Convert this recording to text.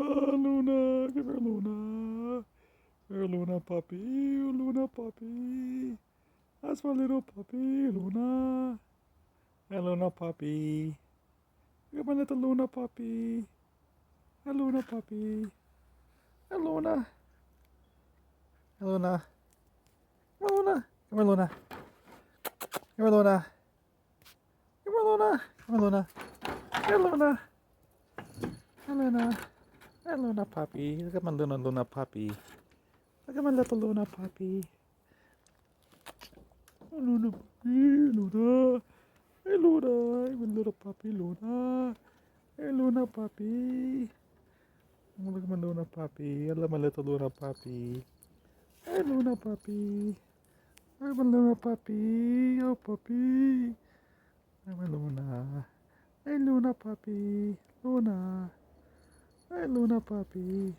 Oh, Luna, come here, Luna. Here, Luna puppy, Luna puppy. That's my little puppy, Luna. Hey, Luna puppy. Look at my little Luna puppy. Hey, Luna puppy. Hey, Luna. Hey, Luna. Come here, Luna. Come here, Luna. Come here, Luna. Come here, Luna. Come here, Luna. Hey, Luna. Hey, Luna. Hey, Luna puppy. Look at my little Luna puppy. Look at my little Luna puppy. Oh, Luna puppy, Luna. Hey, Luna. Hey, my little puppy, Luna. Hey, Luna puppy. Oh, look at my Luna puppy. I love my little Luna puppy. Hey, Luna puppy. Hey, my Luna puppy. Oh, puppy. Hey, my Luna. Hey, Luna puppy. Luna. Hey, Luna puppy.